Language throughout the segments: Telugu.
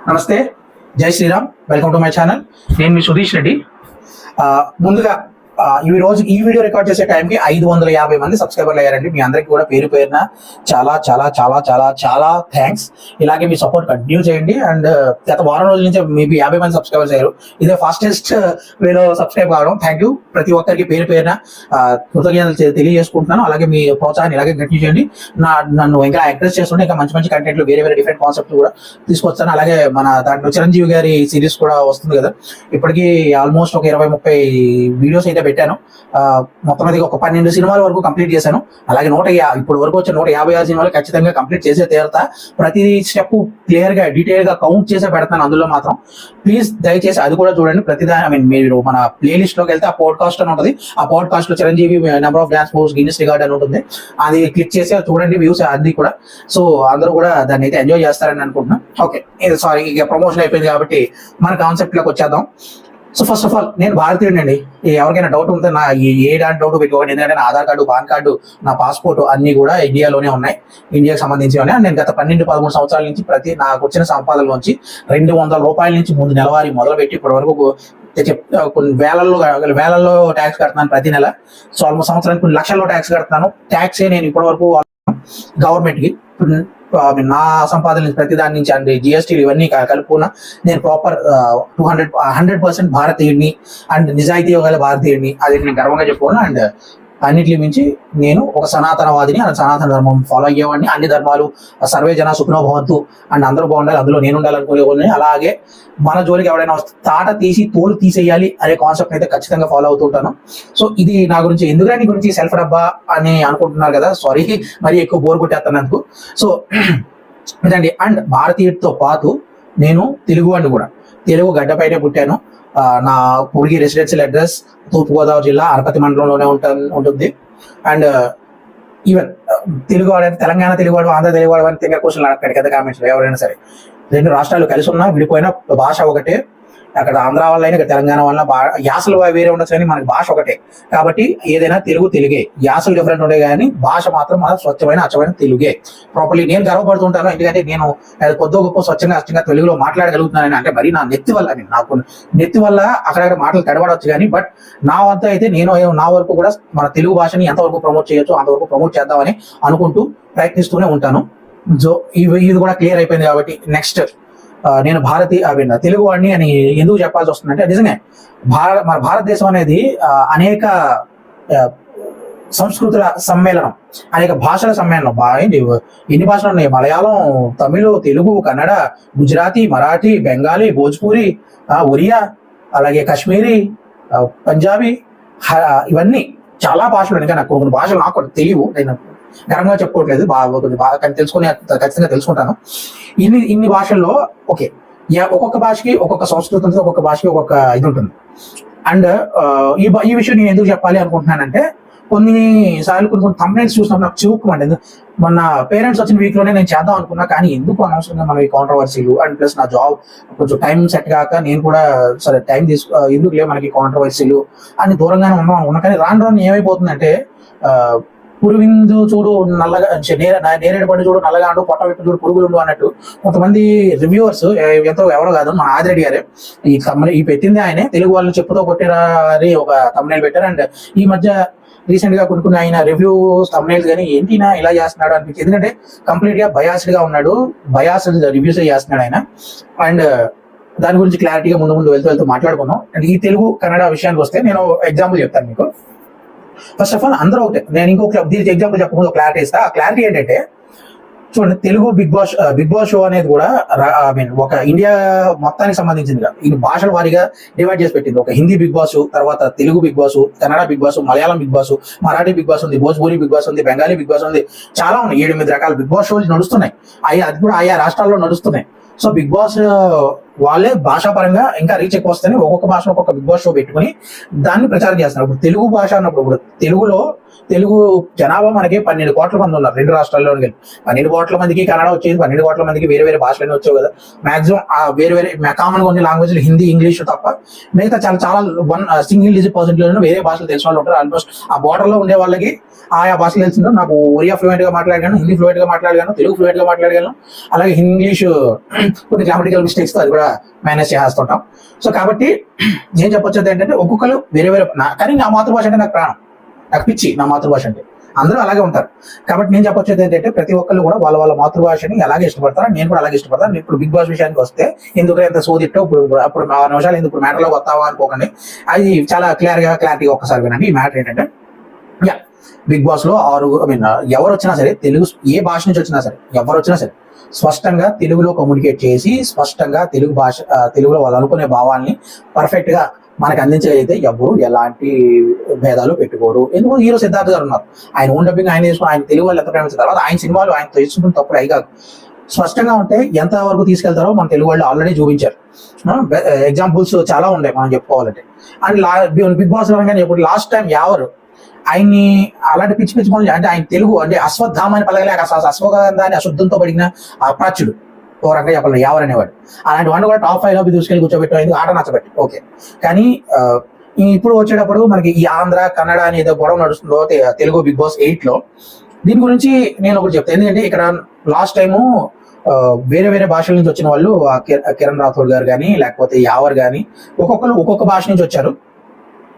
నమస్తే, జై Shriram. Welcome to my channel. నేను మీ సుధీష్ రెడ్డి. ముందుగా ఈ వీడియో రికార్డ్ చేసే టైంకి 550 మంది సబ్స్క్రైబర్లు అయ్యారండి. మీ అందరికీ కూడా పేరు పేరున చాలా చాలా చాలా చాలా చాలా థ్యాంక్స్. ఇలాగే మీ సపోర్ట్ కంటిన్యూ చేయండి. అండ్ గత వారం రోజుల నుంచి మేబీ 50 మంది సబ్స్క్రైబర్స్ అయ్యారు. ఇదే ఫాస్టెస్ట్ వేలో సబ్స్క్రైబ్ కావడం. థ్యాంక్ యూ ప్రతి ఒక్కరికి పేరు పేరున కృతజ్ఞతలు తెలియజేసుకుంటున్నాను. అలాగే మీ ప్రోత్సాహాన్ని ఇలాగే కంటిన్యూ చేయండి. నన్ను ఇంకా ఎంకరేజ్ చేస్తుంటే ఇంకా మంచి మంచి కంటెంట్లు వేరే డిఫరెంట్ కాన్సెప్ట్ కూడా తీసుకొస్తాను. అలాగే మన దాంట్లో చిరంజీవి గారి సిరీస్ కూడా వస్తుంది కదా. ఇప్పటికీ ఆల్మోస్ట్ ఒక 20-30 వీడియోస్ అయితే పెట్టాను. మొత్తం మీద ఒక 12 సినిమాల వరకు కంప్లీట్ చేశాను. అలాగే ఇప్పుడు వరకు వచ్చే 156 సినిమాలు ఖచ్చితంగా కంప్లీట్ చేసే తీరుతా. ప్రతి స్టెప్ క్లియర్ గా డీటెయిల్ గా కౌంట్ చేసే పెడతాను. అందులో మాత్రం ప్లీజ్ దయచేసి అది కూడా చూడండి. మీరు మన ప్లేలిస్ట్ లోకి వెళ్తే ఆ పాడ్కాస్ట్ అని ఉంటుంది. ఆ పాడ్కాస్ట్ లో Chiranjeevi number of dance moves Guinness record అని ఉంటుంది. అది క్లిక్ చేసి చూడండి వ్యూస్ అన్ని కూడా. సో అందరూ కూడా దాన్ని అయితే ఎంజాయ్ చేస్తారని అనుకుంటున్నాను. ఓకే, సారీ, ఇక ప్రమోషన్ అయిపోయింది కాబట్టి మన కాన్సెప్ట్ లోకి వచ్చేద్దాం. సో ఫస్ట్ ఆఫ్ ఆల్ నేను భారతీయుడిని అండి. ఎవరికైనా డౌట్ ఉంటే నా ఏ దాని డౌట్ పెట్టుకోండి. ఎందుకంటే నా ఆధార్ కార్డు, పాన్ కార్డు, నా పాస్పోర్ట్ అన్ని కూడా ఇండియాలోనే ఉన్నాయి. ఇండియాకి సంబంధించి ఉన్నాయి. నేను గత 12-13 సంవత్సరాల నుంచి నాకు వచ్చిన సంపాదనలోంచి 200 రూపాయల నుంచి ముందు నెలవారీ మొదలుపెట్టి ఇప్పటి వరకు కొన్ని వేలల్లో ట్యాక్స్ కడుతున్నాను ప్రతి నెల. సో ఆల్మోస్ట్ సంవత్సరానికి కొన్ని లక్షల్లో ట్యాక్స్ కడుతున్నాను. ట్యాక్సే నేను ఇప్పటి వరకు గవర్నమెంట్ కి నా సంపాదన ప్రతి దాని నుంచి అంటే జిఎస్టీలు ఇవన్నీ కలుపుకున్నా నేను ప్రాపర్ 100% భారతీయుడిని అండ్ నిజాయితీ గల భారతీయుడిని. అది నేను గర్వంగా చెప్పుకున్నా. అండ్ అన్నిటి మించి నేను ఒక సనాతనవాదిని. సనాతన ధర్మం ఫాలో అయ్యేవాడిని. అన్ని ధర్మాలు సర్వే జన సుఖనో భవంతు అండ్ అందరూ బాగుండాలి, అందులో నేను ఉండాలనుకునేవాడిని. అలాగే మన జోలికి ఎవరైనా వస్తే తాట తీసి తోలు తీసేయాలి అనే కాన్సెప్ట్ అయితే ఖచ్చితంగా ఫాలో అవుతుంటాను. సో ఇది నా గురించి. ఎందుకంటే నీ గురించి సెల్ఫ్ డబ్బా అని అనుకుంటున్నారు కదా, సారీ, మరి ఎక్కువ బోర్ కొట్టేస్తాను అందుకు. సో ఇదండి. అండ్ భారతీయుడితో పాటు నేను తెలుగువాడిని కూడా. తెలుగు గడ్డపైనే పుట్టాను. నా పూర్గి రెసిడెన్షియల్ అడ్రస్ తూర్పుగోదావరి జిల్లా అనపతి మండలంలోనే ఉంటుంది. అండ్ ఈవెన్ తెలుగువాడు అంటే తెలంగాణ తెలుగువాడు, ఆంధ్ర తెలుగువాడు అని తింగ క్వశ్చన్లు అడగండి కదా కామెంట్స్ లో. ఎవరైనా సరే 2 రాష్ట్రాలు కలిసి ఉన్నా విడిపోయిన భాష ఒకటే. అక్కడ ఆంధ్ర వల్ల అయినా తెలంగాణ వల్ల యాసలు వేరే ఉండొచ్చు కానీ మనకి భాష ఒకటే. కాబట్టి ఏదైనా తెలుగే. యాసలు డిఫరెంట్ ఉండే కానీ భాష మాత్రం మన స్వచ్ఛమైన అచ్చమైన తెలుగే. ప్రాపర్లీ నేను గర్వపడుతుంటాను. ఎందుకంటే నేను కొద్ది గొప్ప స్వచ్ఛంగా అచ్చంగా తెలుగులో మాట్లాడగలుగుతున్నానని. అంటే మరి నా నెత్తి వల్ల నాకు నెత్తి వల్ల అక్కడక్కడ మాటలు తడబడవచ్చు కానీ బట్ నా వద్ద అయితే నేను నా వరకు కూడా మన తెలుగు భాషని ఎంతవరకు ప్రమోట్ చేయొచ్చో అంతవరకు ప్రమోట్ చేద్దామని అనుకుంటూ ప్రయత్నిస్తూనే ఉంటాను. సో ఇది కూడా క్లియర్ అయిపోయింది కాబట్టి నెక్స్ట్ నేను తెలుగు వాడిని అని ఎందుకు చెప్పాల్సి వస్తుందంటే నిజంగా మన భారతదేశం అనేది అనేక సంస్కృతుల సమ్మేళనం, అనేక భాషల సమ్మేళనం. ఎన్ని భాషలు ఉన్నాయి? మలయాళం, తమిళ్, తెలుగు, కన్నడ, గుజరాతీ, మరాఠీ, బెంగాలీ, భోజ్పూరి, ఒరియా, అలాగే కాశ్మీరీ, పంజాబీ, ఇవన్నీ చాలా భాషలు. ఇంకా నాకు కొన్ని భాషలు నాకు తెలియవు. నేను గర్వంగా చెప్పుకోవట్లేదు, బాగా ఖచ్చితంగా తెలుసుకుంటాను. ఇన్ని భాషల్లో ఓకే, ఒక్కొక్క భాషకి ఒక్కొక్క సంస్కృతి ఉంటుంది, ఒక్కొక్క భాషకి ఒక్కొక్క ఇది ఉంటుంది. అండ్ ఈ విషయం నేను ఎందుకు చెప్పాలి అనుకుంటున్నానంటే కొన్నిసార్లు కొన్ని కంప్లైంట్స్ చూసినప్పుడు నాకు చివుక్కుమండి. మొన్న పేరెంట్స్ వచ్చిన వీక్ లోనే నేను చేద్దాం అనుకున్నా, కానీ ఎందుకు అనవసరంగా మనం ఈ కాంట్రవర్సీలు అండ్ ప్లస్ నా జాబ్ కొంచెం టైం సెట్ కాక నేను కూడా సరే టైం ఎందుకు లేవు మనకి కాంట్రవర్సీలు అని దూరంగానే ఉన్నా. కానీ రాను ఏమైపోతుందంటే పురువిందు చూడు నల్లగా, నేరేడు పండు చూడు నల్లగా అండు, పొట్ట విప్పు చూడు పురుగులుండు అన్నట్టు కొంతమంది రివ్యూవర్స్ ఎవరో కాదు మన ఆదిరెడ్డి గారే ఈ పెట్టింది ఆయనే. తెలుగు వాళ్ళని చెప్పుతో కొట్టిరా అని ఒక తమ్నైల్ పెట్టారు. అండ్ ఈ మధ్య రీసెంట్ గా కొన్ని ఆయన రివ్యూ తమ్నైల్స్ కానీ ఏంటినా ఇలా చేస్తున్నాడు అనిపించింది. ఎందుకంటే కంప్లీట్ గా బయాస్డ్ గా ఉన్నాడు, బయాస్డ్ రివ్యూస్ చేస్తున్నాడు ఆయన. అండ్ దాని గురించి క్లారిటీగా ముందు వెళ్తూ మాట్లాడుకున్నాం. అండ్ ఈ తెలుగు కన్నడ విషయానికి వస్తే నేను ఎగ్జాంపుల్ చెప్తాను మీకు. ఫస్ట్ ఆఫ్ ఆల్ అందరూ ఒకటే. నేను దీనికి ఎగ్జాంపుల్ చెప్పకుండా క్లారిటీ ఇస్తా. ఆ క్లారిటీ ఏంటంటే చూడండి, తెలుగు బిగ్ బాస్ షో అనేది కూడా ఒక ఇండియా మొత్తానికి సంబంధించిందిగా ఈ భాషల వారీగా డివైడ్ చేసి పెట్టింది. ఒక హిందీ బిగ్ బాస్, తర్వాత Telugu big boss, Kannada big boss, Malayalam big boss, Marathi big boss ఉంది, భోజ్పూరి బిగ్ బాస్ ఉంది, బెంగాలీ బిగ్ బాస్ ఉంది. చాలా ఉన్నాయి. 7-8 రకాల బిగ్ బాస్ షోలు నడుస్తున్నాయి. అది కూడా ఆయా రాష్ట్రాల్లో నడుస్తున్నాయి. సో బిగ్ బాస్ వాళ్ళే భాషాపరంగా ఇంకా రీచ్ ఎక్కువ వస్తేనే ఒక్కొక్క భాష ఒక్కొక్క బిగ్ బాస్ షో పెట్టుకుని దాన్ని ప్రచారం చేస్తున్నారు. ఇప్పుడు తెలుగు భాష అన్నప్పుడు ఇప్పుడు తెలుగు జనాభా మనకి 12 కోట్ల మంది ఉన్నారు రెండు రాష్ట్రాల్లో. 12 కోట్ల మందికి కన్నడ వచ్చేది, 12 కోట్ల మందికి వేరే వేరే భాషలన్నీ వచ్చావు కదా. మాక్సిమం వేరే వేరే కామన్ గా కొన్ని లాంగ్వేజ్లు హిందీ, ఇంగ్లీష్ తప్ప మిగతా చాలా చాలా సింగిల్ డిజిట్ పర్సెంట్ వేరే భాషలు తెలిసిన వాళ్ళు ఉంటారు. ఆల్మోస్ట్ ఆ బోర్డర్ లో ఉండే వాళ్ళకి ఆయా భాషలు తెలిసిందో. నాకు ఒరియా ఫ్లూయెంట్ గా మాట్లాడగాను, హిందీ ఫ్లూయెంట్ గా మాట్లాడగాను, తెలుగు ఫ్లూయెంట్ గా మాట్లాడగాను, అలాగే ఇంగ్లీష్ కొన్ని గ్రామటికల్ మిస్టేక్స్ తో అది కూడా మేనేజ్ చేస్తుంటాం. సో కాబట్టి నేను చెప్పొచ్చేది ఏంటంటే ఒక్కొక్కరు వేరే వేరే, కానీ నా మాతృభాష అంటే నాకు ప్రాణం, నాకు పిచ్చి నా మాతృభాష అంటే. అందరూ అలాగే ఉంటారు. కాబట్టి నేను చెప్పొచ్చేది ఏంటంటే ప్రతి ఒక్కళ్ళు కూడా వాళ్ళ వాళ్ళ మాతృభాషని అలాగే ఇష్టపడతారు. నేను కూడా అలాగే ఇష్టపడతాను. ఇప్పుడు బిగ్ బాస్ విషయానికి వస్తే ఎందుకు ఎంత సోదిట్టో అప్పుడు 6 నిమిషాలు ఎందుకు ఇప్పుడు మ్యాటర్లోకి వస్తావా అనుకోకండి. అది చాలా క్లారిటీగా ఒక్కసారి వినండి. ఈ మ్యాటర్ ఏంటంటే బిగ్ బాస్ లో ఎవరు వచ్చినా సరే, తెలుగు ఏ భాష నుంచి వచ్చినా సరే, ఎవరు వచ్చినా సరే స్పష్టంగా తెలుగులో కమ్యూనికేట్ చేసి స్పష్టంగా తెలుగులో వాళ్ళు అనుకునే భావాల్ని పర్ఫెక్ట్ గా మనకు అందించగలిగితే ఎవరు ఎలాంటి భేదాలు పెట్టుకోరు. ఎందుకు హీరో సిద్ధార్థ్ గారు ఉన్నారు, ఆయన ఓన్ డబ్బింగ్ ఆయన చేసుకుని ఆయన తెలుగు వాళ్ళు ఎంత ప్రేమించిన తర్వాత ఆయన సినిమాలు ఆయన తెలుసుకున్న తప్పుడు అయి కాదు. స్పష్టంగా ఉంటే ఎంత వరకు తీసుకెళ్తారో మన తెలుగు వాళ్ళు ఆల్రెడీ చూపించారు. ఎగ్జాంపుల్స్ చాలా ఉన్నాయి మనం చెప్పుకోవాలంటే. అండ్ బిగ్ బాస్ కానీ ఇప్పుడు లాస్ట్ టైం ఎవరు ఆయన్ని అలాంటి పిచ్చి పనులు అంటే ఆయన తెలుగు అంటే అశ్వత్థామని పలగలే, అశ్వగంధాన్ని అశుద్ధంతో పడిన అప్రాచ్యుడు ఓ రకంగా చెప్పాలి ఎవరు అనేవాడు. అలాంటి వాడిని కూడా టాప్ 5 లో తీసుకెళ్ళి కూర్చోబెట్టి ఆట నచ్చబెట్టి ఓకే. కానీ ఇప్పుడు వచ్చేటప్పుడు మనకి ఈ ఆంధ్ర కన్నడ అనేది గొడవ నడుస్తుందో తెలుగు బిగ్ బాస్ 8 లో, దీని గురించి నేను ఒకటి చెప్తాను. ఎందుకంటే ఇక్కడ లాస్ట్ టైము వేరే వేరే భాషల నుంచి వచ్చిన వాళ్ళు కిరణ్ రాథోడ్ గారు కానీ లేకపోతే యావర్ కానీ ఒక్కొక్కరు ఒక్కొక్క భాష నుంచి వచ్చారు.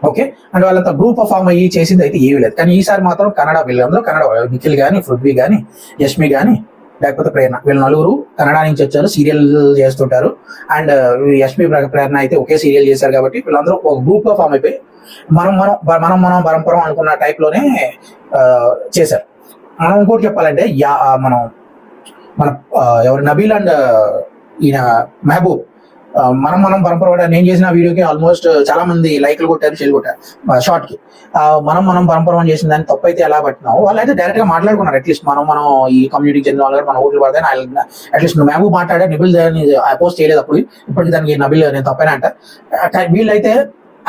ఓకే, అండ్ వాళ్ళంతా గ్రూప్ ఫామ్ అయ్యి చేసింది అయితే ఏమీ లేదు. కానీ ఈసారి మాత్రం కన్నడ వీళ్ళందరూ కన్నడ, నిఖిల్ కానీ, పృథ్వీ కానీ, యష్మి కానీ, లేకపోతే ప్రేరణ, వీళ్ళు నలుగురు కన్నడ నుంచి వచ్చారు, సీరియల్ చేస్తుంటారు. అండ్ యష్మి ప్రేరణ అయితే ఒకే సీరియల్ చేశారు కాబట్టి వీళ్ళందరూ ఒక గ్రూప్ గా ఫామ్ అయిపోయి మనం పరంపరం అనుకున్న టైప్ లోనే చేశారు. మనం ఇంకోటి చెప్పాలంటే మన ఎవరు నబీల్ అండ్ ఈయన మెహబూబ్ మనం పరంపర నేను చేసిన వీడియోకి ఆల్మోస్ట్ చాలా మంది లైక్లు కొట్టారు, షేర్ కొట్టారు షార్ట్ కి. మనం పరంపర చేసిన దాన్ని తప్పు అయితే ఎలా పట్టినావు వాళ్ళు అయితే డైరెక్ట్ గా మాట్లాడుకున్నారు. అట్లీస్ట్ మనం ఈ కమ్యూనిటీకి చెందిన వాళ్ళు మన ఓట్లు పడతాయి అట్లీస్ట్ నువ్వు మహబూబ్ మాట్లాడే నిబిల్ దాన్ని పోస్ట్ చేయలేదు అప్పుడు, ఇప్పటికి దానికి నబిల్ నేను తప్పైనా అంట. వీళ్ళైతే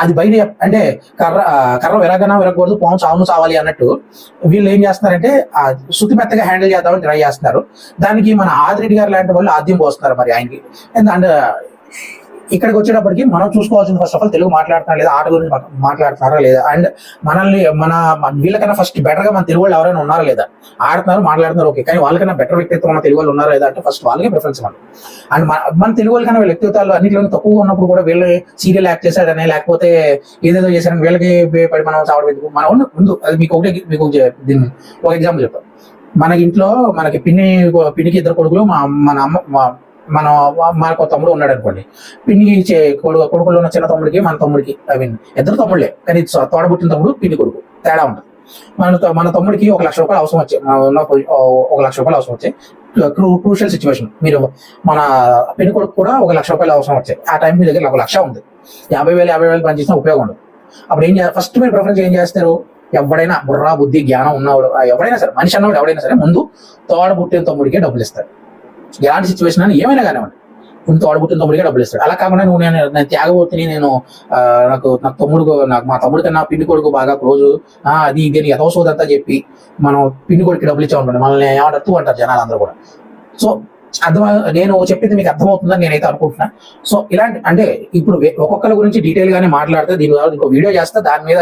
అది బయట అంటే కర్ర విరగకూడదు, పాము చావును చావాలి అన్నట్టు వీళ్ళు ఏం చేస్తున్నారంటే శుతి మెత్తగా హ్యాండిల్ చేద్దామని ట్రై చేస్తున్నారు. దానికి మన ఆదిరెడ్డి గారు లాంటి వాళ్ళు ఆద్యం పోస్తున్నారు మరి ఆయనకి. అండ్ ఇక్కడికి వచ్చేటప్పటికి మనం చూసుకోవాల్సింది ఫస్ట్ ఆఫ్ ఆల్ తెలుగు మాట్లాడుతున్నా లేదా, ఆట గురించి మాట్లాడుతున్నారా లేదా, అండ్ వీళ్ళకన్నా ఫస్ట్ బెటర్ గా మన తెలుగు వాళ్ళు ఎవరైనా ఉన్నారా లేదా, ఆడుతున్నారు మాట్లాడుతున్నారు ఓకే, కానీ వాళ్ళకన్నా బెటర్ వ్యక్తిత్వం మన తెలుగు వాళ్ళు ఉన్నారా లేదా అంటే ఫస్ట్ వాళ్ళకే ప్రిఫరెన్స్ ఇవ్వాలి. అండ్ మన తెలుగు వాళ్ళకన్నా వీళ్ళ వ్యక్తిత్వాలు అన్నింటిలో తక్కువగా ఉన్నప్పుడు కూడా వీళ్ళు సీరియల్ యాక్ట్ చేశాడని లేకపోతే ఏదేదో చేశారని వీళ్ళకి పడి మనం చావడం ఎందుకు. మన ముందు అది మీకు దీన్ని ఒక ఎగ్జాంపుల్ చెప్తాను. మన ఇంట్లో మనకి పిన్నికి 2 కొడుకులు, మనకు తమ్ముడు ఉన్నాడు అనుకోండి. పిన్ని కొడుకులో ఉన్న చిన్న తమ్ముడికి మన తమ్ముడికి ఇద్దరు తమ్ముళ్ళే, కానీ తోడబుట్టిన తమ్ముడు పిన్ని కొడుకు తేడా ఉంటుంది. మన తమ్ముడికి 1 లక్ష రూపాయలు అవసరం వచ్చాయి, 1 లక్ష రూపాయలు అవసరం వచ్చాయి. క్రూషియల్ సిచ్యువేషన్, మీరు మన పిన్ని కొడుకు కూడా 1 లక్ష రూపాయలు అవసరం వచ్చాయి. ఆ టైం మీ దగ్గర 1 లక్ష ఉంది, 50,000 పనిచేసిన ఉపయోగం ఉండదు. అప్పుడు ఫస్ట్ మీరు ప్రిఫరెన్స్ ఏం చేస్తారు? ఎవడైనా బుర్రా బుద్ధి జ్ఞానం ఉన్నవాడు ఎవడైనా సరే, మనిషి అన్నవాడు ఎవడైనా సరే ముందు తోడబుట్టిన తమ్ముడికే డబ్బులు ఇస్తాడు. ఎలాంటి సిచ్యువేషన్ అని ఏమైనా కానివ్వండి, ముందు తోడబుట్టిన తమ్ముడికే డబ్బులు ఇస్తాడు. అలా కాకుండా నేను త్యాగబోతుని నాకు మా తమ్ముడి కన్నా పిన్ని కొడుకు బాగా క్లోజు, అది ఇది అని యథోసోదంతా చెప్పి మనం పిన్ని కొడుకు డబ్బులు ఇచ్చామనుకోండి, మనల్ని ఏమంటారు అంటారు జనాలు అందరూ కూడా. సో నేను చెప్పింది మీకు అర్థమవుతుందని నేనైతే అనుకుంటున్నా. సో ఇలాంటి అంటే ఇప్పుడు ఒక్కొక్కరి గురించి డీటెయిల్ గానే మాట్లాడితే దీని ద్వారా ఇంకో వీడియో చేస్తే దాని మీద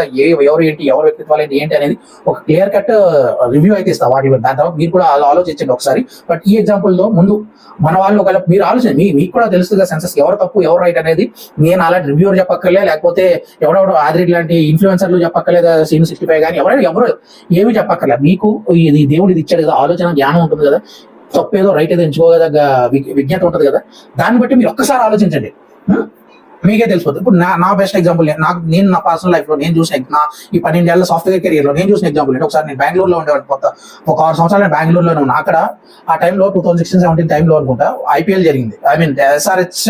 ఎవరు ఏంటి, ఎవరు వ్యక్తిత్వాలు ఏంటి అనేది ఒక క్లియర్ కట్ రివ్యూ అయితే ఇస్తా వాటి. దాని తర్వాత మీరు కూడా ఆలోచించండి ఒకసారి. బట్ ఈ ఎగ్జాంపుల్ లో ముందు మన వాళ్ళు ఒకవేళ మీరు ఆలోచన మీకు కూడా తెలుస్తుంది సెన్సెస్ ఎవరు తప్పు ఎవరు రైట్ అనేది. నేను అలాంటి రివ్యూర్ చెప్పక్కర్లే, లేకపోతే ఎవరెవరు ఆదిరెడ్డి లాంటి ఇన్ఫ్లుయెన్సర్లు చెప్పక్కర్లేదు, సీన్ 65 కానీ ఎవరు ఏమి చెప్పక్కర్లే. మీకు ఇది దేవుడు ఇది ఇచ్చాడు కదా, ఆలోచన జ్ఞానం ఉంటుంది కదా, తప్పేదో రైట్ ఏదో ఎంచుకోగల విజ్ఞత ఉంటుంది కదా, దాన్ని బట్టి మీరు ఒక్కసారి ఆలోచించండి, మీకే తెలిసిపోతుంది. ఇప్పుడు నా బెస్ట్ ఎగ్జాంపుల్ నేను నా పర్సనల్ లైఫ్ లో నేను చూసిన ఈ 12 ఏళ్ల సాఫ్ట్వేర్ కెరీర్ లో నేను చూసిన ఎగ్జాంపుల్ ఏంటి. ఒకసారి నేను బెంగళూరులో ఉండేవాడు, ఒక 6 సంవత్సరాలు నేను బెంగళూరులోనే ఉన్నా. అక్కడ ఆ టైంలో 2016-17 టైంలో అనుకుంటా ఐపీఎల్ జరిగింది. ఎస్ఆర్హెచ్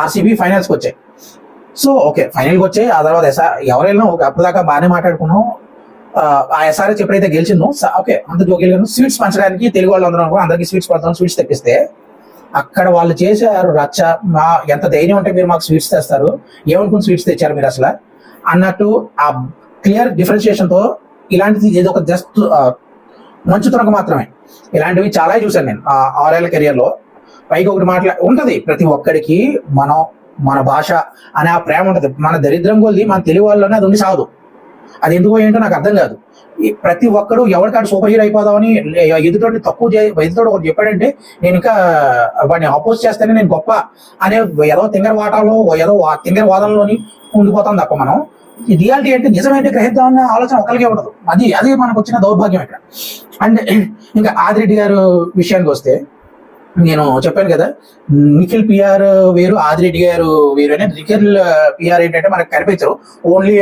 ఆర్సీబీ ఫైనల్స్కి వచ్చాయి. సో ఓకే ఫైనల్కి వచ్చాయి. ఆ తర్వాత ఎవరైనా అప్పటిదాకా బాగానే మాట్లాడుకున్నాం. ఆ ఎస్ఆర్హెచ్ ఎప్పుడైతే గెలిచిందో ఓకే అంత జోగిల్ స్వీట్స్ పంచడానికి తెలుగు వాళ్ళు అందరూ అందరికి స్వీట్స్ పడతాం, స్వీట్స్ తెప్పిస్తే అక్కడ వాళ్ళు చేశారు రచ్చ. ఎంత ధైర్యం ఉంటే మీరు మాకు స్వీట్స్ తెస్తారు, ఏమనుకుని స్వీట్స్ తెచ్చారు మీరు అసలు అన్నట్టు ఆ క్లియర్ డిఫరెన్షియేషన్ తో ఇలాంటిది ఏదో ఒక జస్ట్ మంచు తునక మాత్రమే. ఇలాంటివి చాలా చూశాను నేను 6 ఏళ్ల కెరియర్ లో. పైకి ఒకటి ఉంటది ప్రతి ఒక్కడికి మన భాష అనే ఆ ప్రేమ ఉంటది. మన దరిద్రం కొద్ది మన తెలుగు వాళ్ళలోనే అది ఉండి సాగదు. అది ఎందుకో ఏంటో నాకు అర్థం కాదు. ప్రతి ఒక్కడు ఎవరికాడు సూపర్ హీరో అయిపోదామని ఎదుటోడిని ఎదుటోడు ఒకటి చెప్పాడంటే నేను ఇంకా వాడిని అపోజ్ చేస్తేనే నేను గొప్ప అనే ఏదో తింగర వాటాలో ఏదో తింగర వాదనలోని ఉండిపోతాం తప్ప మనం ఈ రియాలిటీ అంటే నిజమైతే గ్రహిద్దామన్న ఆలోచన ఒకరికే ఉండదు. అది మనకు వచ్చిన దౌర్భాగ్యం ఇక్కడ. అండ్ ఇంకా ఆదిరెడ్డి గారు విషయానికి వస్తే, నేను చెప్పాను కదా నిఖిల్ పిఆర్ వేరు ఆదిరెడ్డి గారు వేరు అని. నిఖిల్ పిఆర్ ఏంటంటే మనకు కనిపించరు, ఓన్లీ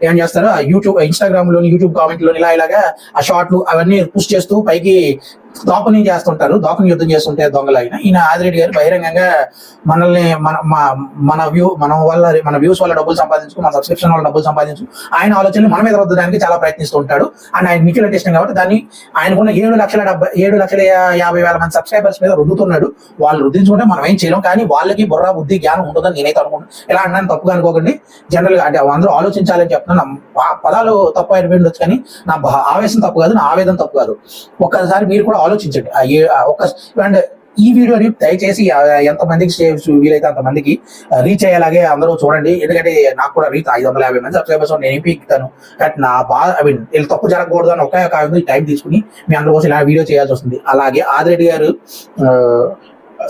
ఏం చేస్తారు యూట్యూబ్ ఇన్స్టాగ్రామ్ లోని యూట్యూబ్ కామెంట్ లోని ఇలాగా ఆ షార్ట్లు అవన్నీ పుష్ చేస్తూ పైకి దోపని చేస్తుంటారు, దోపని యుద్ధం చేస్తుంటే దొంగలైన. ఈయన ఆదిరెడ్డి గారు బహిరంగంగా మనల్ని మన వ్యూస్ వల్ల డబ్బులు సంపాదించు, మన సబ్స్క్రిప్షన్ వల్ల డబ్బులు సంపాదించు, ఆయన ఆలోచనలు మన మీద రుద్దడానికి చాలా ప్రయత్నిస్తూ ఉంటాడు. అండ్ ఆయన నిఖిల్ అంటే ఇష్టం కాబట్టి దాన్ని ఆయనకున్న 7,50,000 మంది సబ్స్క్రైబర్స్ మీద రుద్దుతున్నాడు. వాళ్ళు రుద్దించుకుంటే మనం ఏం చేయలేం, కానీ వాళ్ళకి బుర్ర బుద్ధి జ్ఞానం ఉంటుందని నేనైతే అనుకుంటున్నాను. ఇలా అన్నాను తప్పుగా అనుకోకండి, జనరల్ గా అంటే అందరూ ఆలోచించాలని చెప్తున్నాను. పదాలు తప్పు అయిపోయిండొచ్చు కానీ నా ఆవేశం తప్పు కాదు, నా ఆవేదన తప్పు కాదు. ఒక్కసారి మీరు కూడా ఆలోచించండి. అండ్ ఈ వీడియోని దయచేసి ఎంతమందికి వీలైతే అంతమందికి రీచ్ అయ్యేలాగే అందరూ చూడండి. ఎందుకంటే నాకు కూడా రీచ్ 550 మంది సబ్స్క్రైబర్స్ నేను ఏం పీకుతాను, బట్ నా వీళ్ళు తప్పు జరగకూడదు అని ఒకే కాదు టైం తీసుకుని మీ అందరి కోసం ఇలా వీడియో చేయాల్సి వస్తుంది. అలాగే ఆదిరెడ్డి గారు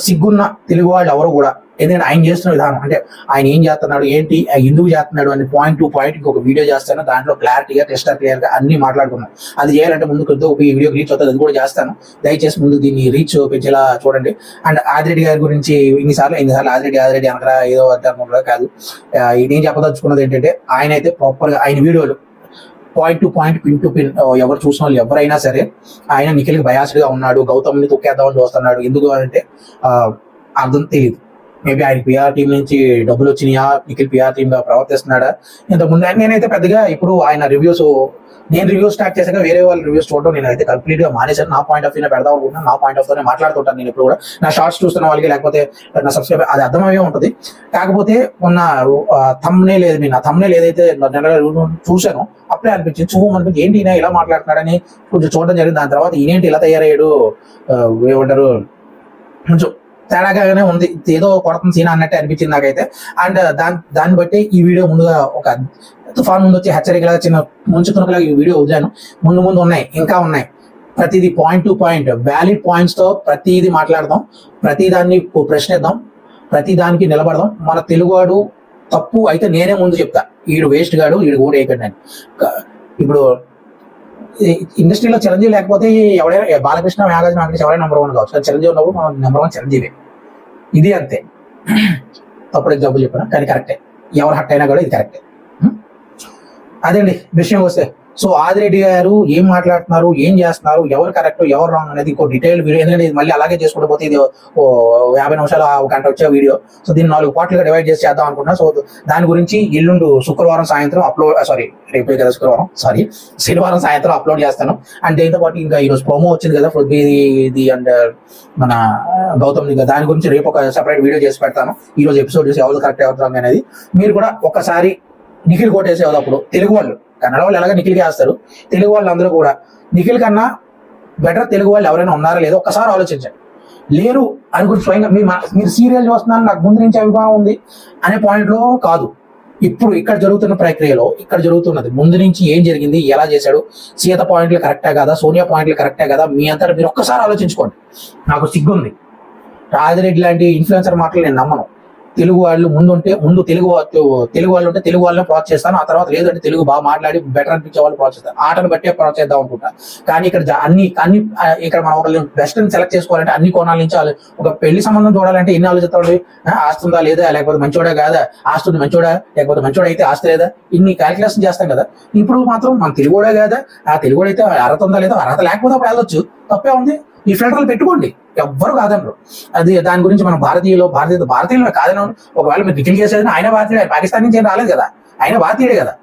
సిగ్గున్న తెలుగు వాళ్ళు ఎవరు కూడా, ఎందుకంటే ఆయన చేస్తున్న విధానం అంటే ఆయన ఏం చేస్తున్నాడు ఏంటి ఎందుకు చేస్తున్నాడు అని పాయింట్ టు పాయింట్ ఇంకొక వీడియో చేస్తాను. దాంట్లో క్లారిటీగా క్లియర్ గా అన్ని మాట్లాడుకున్నాను. అది చేయాలంటే ముందు కొద్దిగా ఒక వీడియో రీచ్ అవుతుంది, అది కూడా చేస్తాను. దయచేసి ముందు దీన్ని రీచ్ పెంచేలా చూడండి. అండ్ ఆదిరెడ్డి గారి గురించి ఇన్నిసార్లు ఆదిరెడ్డి అనగా ఏదో అనుకుంటారా కాదు. నేను చెప్పదలుచుకున్నది ఏంటంటే ఆయన అయితే ప్రాపర్ గా ఆయన వీడియోలు point to point, pin to pin, ఎవరు చూసిన వాళ్ళు ఎవరైనా సరే ఆయన నిఖిల్కి బయాస్డ్ గా ఉన్నాడు, గౌతమ్ని తొక్కేద్దామని చూస్తున్నాడు. ఎందుకు అంటే అర్థం తెలియదు. మేబీ ఆయన పిఆర్ టీం నుంచి డబ్బులు వచ్చినాయా, నిఖిల్ పిఆర్ టీమ్ గా ప్రవర్తిస్తున్నాడా. ఇంతకుముందు నేనైతే పెద్దగా ఇప్పుడు ఆయన నేను రివ్యూస్ స్టార్ట్ చేశాక వేరే వాళ్ళ రివ్యూస్ చూడడం నేనైతే కంప్లీట్ గా మానేశాను. నా పాయింట్ ఆఫ్ వ్యూ పెడదాం అనుకుంటున్నాను, నా పాయింట్ ఆఫ్ వ్యూనే మాట్లాడుతుంటాను నేను ఇప్పుడు కూడా. నా షార్ట్స్ చూస్తున్న వాళ్ళకి లేకపోతే నా సబ్స్క్రైబర్ అది అర్థమయ్యే ఉంటుంది. కాకపోతే మొన్న థంబ్నెయిల్ ఏదైతే చూశానో అప్పుడే అనిపించింది ఏంటి ఈయన ఇలా మాట్లాడుతున్నాడని కొంచెం చూడడం జరిగింది. దాని తర్వాత ఈయనేంటి ఇలా తయారయ్యాడు, ఏమంటారు కొంచెం తేడాగానే ఉంది, ఏదో కొడుతుంది సీన్ అన్నట్టే అనిపించింది నాకైతే. అండ్ దాన్ని బట్టి ఈ వీడియో ముందుగా ఒక తుఫాన్ ముందు వచ్చి హెచ్చరికలాగా చిన్న ముంచు తునకలాగా ఈ వీడియో వదిలాను. ముందు ఉన్నాయి, ఇంకా ఉన్నాయి. ప్రతిదీ point to point valid points తో ప్రతిదీ మాట్లాడదాం, ప్రతిదాన్ని ప్రశ్నిద్దాం, ప్రతిదానికి నిలబడదాం. మన తెలుగువాడు తప్పు అయితే నేనే ముందు చెప్తా, ఈడు వేస్ట్ గాడు, ఈడు కూడా వేయకండి అని. ఇప్పుడు ఇండస్ట్రీలో చిరంజీవి లేకపోతే ఎవరైనా బాలకృష్ణ, నాగార్జున ఎవరైనా నెంబర్ 1 కావచ్చు, చిరంజీవి ఉన్నప్పుడు మనం నెంబర్ 1 చిరంజీవి. ఇది అంతే. తప్పుడు ఎగ్జాంపుల్ చెప్పిన కానీ కరెక్టే, ఎవరు హట్ అయినా కూడా ఇది కరెక్టే. అదండి విషయం వస్తే. సో ఆదిరెడ్డి గారు ఏం మాట్లాడుతున్నారు, ఏం చేస్తున్నారు, ఎవరు కరెక్ట్ ఎవరు రాంగ్ అనేది ఇంకో డీటెయిల్ వీడియో. ఎందుకంటే ఇది మళ్ళీ అలాగే చేసుకుంటూ పోతే ఇది 50 నిమిషాలు ఒక గంట వచ్చే వీడియో. సో దీన్ని 4 పార్ట్లుగా డివైడ్ చేసి చేద్దాం అనుకుంటున్నా. సో దాని గురించి ఎల్లుండి శనివారం సాయంత్రం అప్లోడ్ చేస్తాను. అండ్ దీంతో పాటు ఇంకా ఈరోజు ప్రోమో వచ్చింది కదా ఇది అండ్ మన గౌతమ్, దాని గురించి రేపు ఒక సెపరేట్ వీడియో చేసి పెడతాను. ఈ రోజు ఎపిసోడ్ చేసి ఎవరు కరెక్ట్ అవుతాం అనేది మీరు కూడా ఒక్కసారి నిఖిల్ కొట్టేసేవాళ్ళు. అప్పుడు తెలుగు వాళ్ళు, కన్నడ వాళ్ళు ఎలాగ నిఖిల్కి వేస్తారు, తెలుగు వాళ్ళు అందరూ కూడా నిఖిల్ కన్నా బెటర్ తెలుగు వాళ్ళు ఎవరైనా ఉన్నారా లేదో ఒక్కసారి ఆలోచించండి. లేరు అనుకుంటే స్వయంగా మీరు సీరియల్ చూస్తున్నాను నాకు ముందు నుంచి అభిప్రాయం ఉంది అనే పాయింట్లో కాదు. ఇప్పుడు ఇక్కడ జరుగుతున్న ప్రక్రియలో ఇక్కడ జరుగుతున్నది ముందు నుంచి ఏం జరిగింది, ఎలా చేశాడు, సీత పాయింట్లు కరెక్టే కదా, సోనియా పాయింట్లు కరెక్టే కదా, మీ అంతటా మీరు ఒక్కసారి ఆలోచించుకోండి. నాకు సిగ్గుంది, ఆదిరెడ్డి లాంటి ఇన్ఫ్లుయెన్సర్ మాటలు నేను నమ్మను. తెలుగు వాళ్ళు ముందు తెలుగు వాళ్ళు ఉంటే తెలుగు వాళ్ళని ప్రోత్సహిస్తాను, ఆ తర్వాత లేదంటే తెలుగు బాగా మాట్లాడి బెటర్ అనిపించే వాళ్ళు ప్రోత్సహిస్తాను. ఆటను బట్టే ప్రోత్సహిద్దాం అనుకుంటా. కానీ ఇక్కడ ఇక్కడ మనం ఒక బెస్ట్ సెలెక్ట్ చేసుకోవాలంటే అన్ని కోణాల నుంచి ఒక పెళ్లి సంబంధం చూడాలంటే ఎన్ని ఆలోచిస్తాడు, ఆస్తుందా లేదా, లేకపోతే మంచోడా కాదా, ఆస్తుంది మంచోడా, లేకపోతే మంచోడా అయితే ఆస్తి లేదా, ఇన్ని క్యాలిక్యులేషన్ చేస్తాం కదా. ఇప్పుడు మాత్రం మన తెలుగుడే కాదా, ఆ తెలుగుడు అయితే అర్హత ఉందా లేదా, అర్హత లేకపోతే అప్పుడు వెళ్ళొచ్చు, తప్పే ఉంది. ఈ ఫిల్టర్లు పెట్టుకోండి, ఎవ్వరు కాదన్నారు. అది దాని గురించి మనం భారతీయులు కాదని ఒకవేళ మీరు నిఖిల్ చేసేది ఆయన భారతీయుడు, పాకిస్తాన్ నుంచి ఏం రాలేదు కదా, ఆయన భారతీయుడే కదా.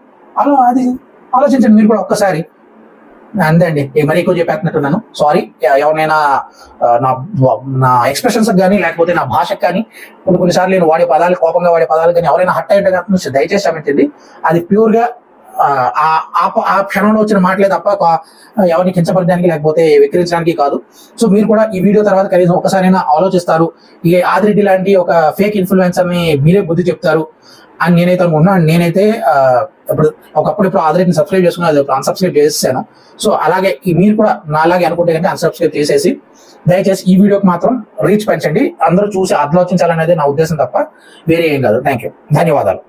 అది ఆలోచించండి మీరు కూడా ఒక్కసారి. అంతే అండి, మరీ ఎక్కువ చెప్పేస్తున్నట్టున్నాను, సారీ. ఎవరినైనా నా నా ఎక్స్ప్రెషన్స్ కానీ లేకపోతే నా భాషకు కానీ కొన్నిసార్లు నేను వాడే పదాలు, కోపంగా వాడే పదాలు కానీ ఎవరైనా హట్ అయ్యింటే కనుక దయచేసి క్షమించండి. అది ప్యూర్గా ఆ క్షణంలో వచ్చిన మాటలే తప్ప ఎవరిని కించపరచడానికి లేకపోతే వెక్కిరించడానికి కాదు. సో మీరు కూడా ఈ వీడియో తర్వాత కనీసం ఒకసారైనా ఆలోచిస్తారు, ఈ ఆదిరెడ్డి లాంటి ఒక ఫేక్ ఇన్ఫ్లుయెన్సర్ని మీరే బుద్ధి చెప్తారు అని నేనైతే అనుకుంటున్నాను. నేనైతే ఇప్పుడు ఆదిరెడ్డిని సబ్స్క్రైబ్ చేసుకుని అది అన్సబ్స్క్రైబ్ చేసేసాను. సో అలాగే మీరు కూడా నా అలాగే అనుకుంటే కనుక అన్సబ్స్క్రైబ్ చేసేసి దయచేసి ఈ వీడియోకి మాత్రం రీచ్ పెంచండి. అందరూ చూసి ఆలోచించాలనేది నా ఉద్దేశం తప్ప వేరే ఏం కాదు. థ్యాంక్ యూ, ధన్యవాదాలు.